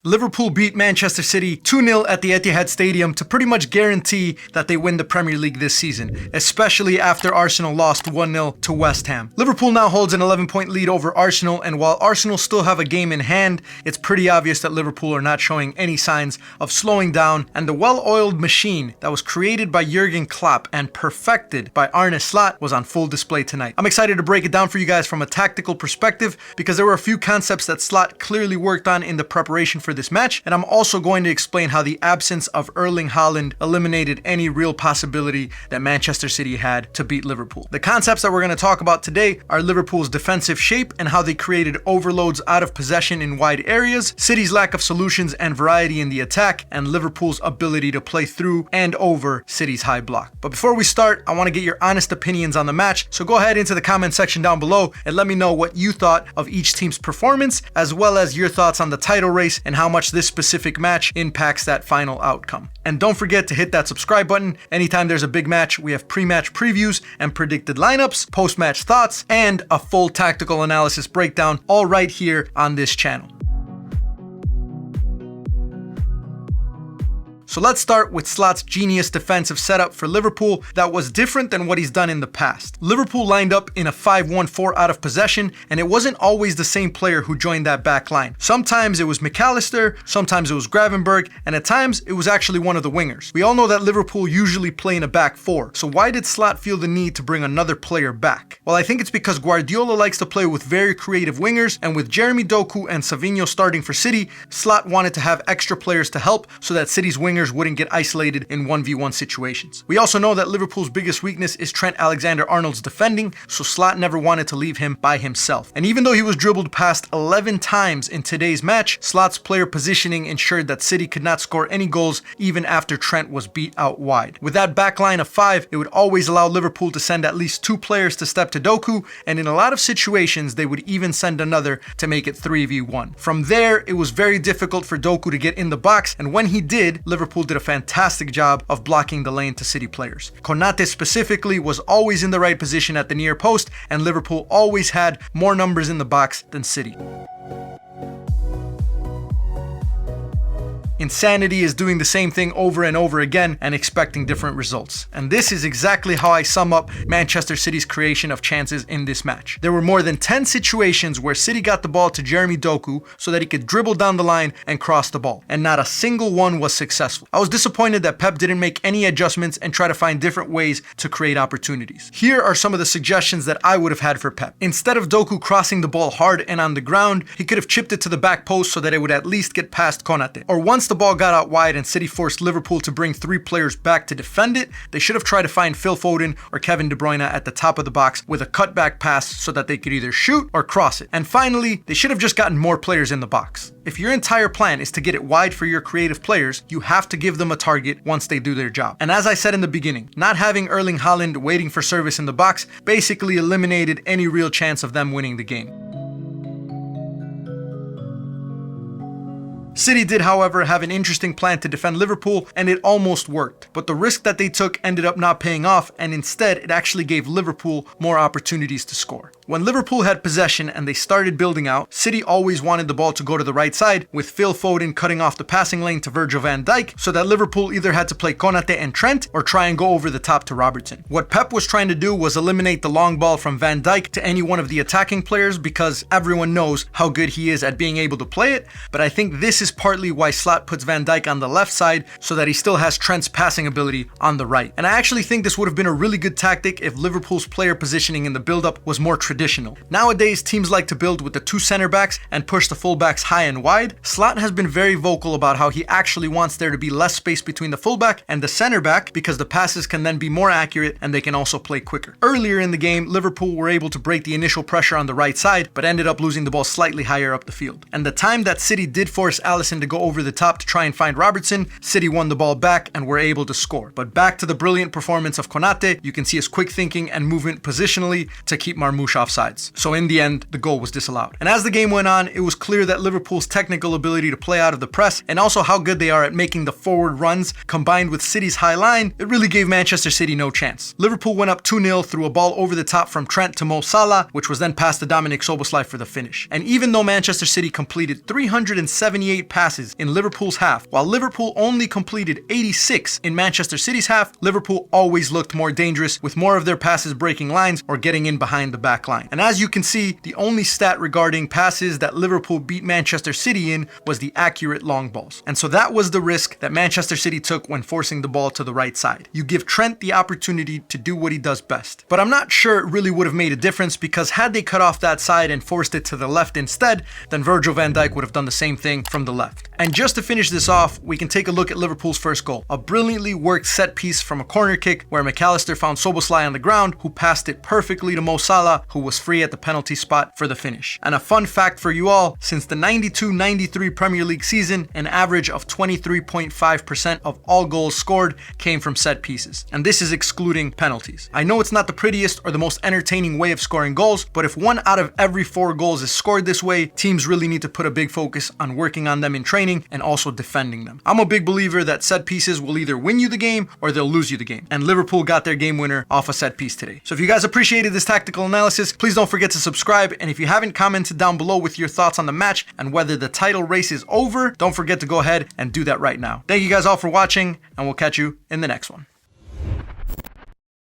Liverpool beat Manchester City 2-0 at the Etihad Stadium to pretty much guarantee that they win the Premier League this season, especially after Arsenal lost 1-0 to West Ham. Liverpool now holds an 11-point lead over Arsenal, and while Arsenal still have a game in hand, it's pretty obvious that Liverpool are not showing any signs of slowing down, and the well-oiled machine that was created by Jurgen Klopp and perfected by Arne was on full display tonight. I'm excited to break it down for you guys from a tactical perspective because there were a few concepts that Slot clearly worked on in the preparation for this match, and I'm also going to explain how the absence of Erling Haaland eliminated any real possibility that Manchester City had to beat Liverpool. The concepts that we're going to talk about today are Liverpool's defensive shape and how they created overloads out of possession in wide areas, City's lack of solutions and variety in the attack, and Liverpool's ability to play through and over City's high block. But before we start, I want to get your honest opinions on the match, so go ahead into the comment section down below and let me know what you thought of each team's performance, as well as your thoughts on the title race and how much this specific match impacts that final outcome. And don't forget to hit that subscribe button. Anytime there's a big match, we have pre-match previews and predicted lineups, post-match thoughts, and a full tactical analysis breakdown, all right here on this channel. So let's start with Slot's genius defensive setup for Liverpool that was different than what he's done in the past. Liverpool lined up in a 5-1-4 out of possession, and it wasn't always the same player who joined that back line. Sometimes it was McAllister, sometimes it was Gravenberch, and at times it was actually one of the wingers. We all know that Liverpool usually play in a back four, so why did Slot feel the need to bring another player back? Well, I think it's because Guardiola likes to play with very creative wingers, and with Jeremy Doku and Savinho starting for City, Slot wanted to have extra players to help so that City's wingers wouldn't get isolated in 1v1 situations. We also know that Liverpool's biggest weakness is Trent Alexander-Arnold's defending, so Slot never wanted to leave him by himself. And even though he was dribbled past 11 times in today's match, Slot's player positioning ensured that City could not score any goals even after Trent was beat out wide. With that back line of 5, it would always allow Liverpool to send at least 2 players to step to Doku, and in a lot of situations they would even send another to make it 3v1. From there, it was very difficult for Doku to get in the box, and when he did, Liverpool did a fantastic job of blocking the lane to City players. Konate specifically was always in the right position at the near post, and Liverpool always had more numbers in the box than City. Insanity is doing the same thing over and over again and expecting different results. And this is exactly how I sum up Manchester City's creation of chances in this match. There were more than 10 situations where City got the ball to Jeremy Doku so that he could dribble down the line and cross the ball, and not a single one was successful. I was disappointed that Pep didn't make any adjustments and try to find different ways to create opportunities. Here are some of the suggestions that I would have had for Pep. Instead of Doku crossing the ball hard and on the ground, he could have chipped it to the back post so that it would at least get past Konate. Or once the ball got out wide and City forced Liverpool to bring 3 players back to defend it, they should have tried to find Phil Foden or Kevin De Bruyne at the top of the box with a cutback pass so that they could either shoot or cross it. And finally, they should have just gotten more players in the box. If your entire plan is to get it wide for your creative players, you have to give them a target once they do their job. And as I said in the beginning, not having Erling Haaland waiting for service in the box basically eliminated any real chance of them winning the game. City did, however, have an interesting plan to defend Liverpool, and it almost worked. But the risk that they took ended up not paying off, and instead it actually gave Liverpool more opportunities to score. When Liverpool had possession and they started building out, City always wanted the ball to go to the right side, with Phil Foden cutting off the passing lane to Virgil van Dijk, so that Liverpool either had to play Konate and Trent or try and go over the top to Robertson. What Pep was trying to do was eliminate the long ball from Van Dijk to any one of the attacking players because everyone knows how good he is at being able to play it, but I think this is partly why Slot puts Van Dijk on the left side so that he still has Trent's passing ability on the right. And I actually think this would have been a really good tactic if Liverpool's player positioning in the build-up was more traditional. Nowadays, teams like to build with the 2 center backs and push the fullbacks high and wide. Slot has been very vocal about how he actually wants there to be less space between the fullback and the center back because the passes can then be more accurate and they can also play quicker. Earlier in the game, Liverpool were able to break the initial pressure on the right side, but ended up losing the ball slightly higher up the field. And the time that City did force Alisson to go over the top to try and find Robertson, City won the ball back and were able to score. But back to the brilliant performance of Konate, you can see his quick thinking and movement positionally to keep Marmoush off sides. So in the end, the goal was disallowed. And as the game went on, it was clear that Liverpool's technical ability to play out of the press and also how good they are at making the forward runs combined with City's high line, it really gave Manchester City no chance. Liverpool went up 2-0 through a ball over the top from Trent to Mo Salah, which was then passed to Dominic Szoboszlai for the finish. And even though Manchester City completed 378 98 passes in Liverpool's half, while Liverpool only completed 86 in Manchester City's half. Liverpool always looked more dangerous, with more of their passes breaking lines or getting in behind the back line. And as you can see, the only stat regarding passes that Liverpool beat Manchester City in was the accurate long balls. And so that was the risk that Manchester City took when forcing the ball to the right side. You give Trent the opportunity to do what he does best. But I'm not sure it really would have made a difference, because had they cut off that side and forced it to the left instead, then Virgil van Dijk would have done the same thing from the left. And just to finish this off, we can take a look at Liverpool's first goal. A brilliantly worked set piece from a corner kick where McAllister found Szoboszlai on the ground, who passed it perfectly to Mo Salah, who was free at the penalty spot for the finish. And a fun fact for you all, since the 92-93 Premier League season, an average of 23.5% of all goals scored came from set pieces. And this is excluding penalties. I know it's not the prettiest or the most entertaining way of scoring goals, but if 1 out of every 4 goals is scored this way, teams really need to put a big focus on working on them in training and also defending them. I'm a big believer that set pieces will either win you the game or they'll lose you the game. And Liverpool got their game winner off a set piece today. So if you guys appreciated this tactical analysis, please don't forget to subscribe. And if you haven't commented down below with your thoughts on the match and whether the title race is over, don't forget to go ahead and do that right now. Thank you guys all for watching, and we'll catch you in the next one.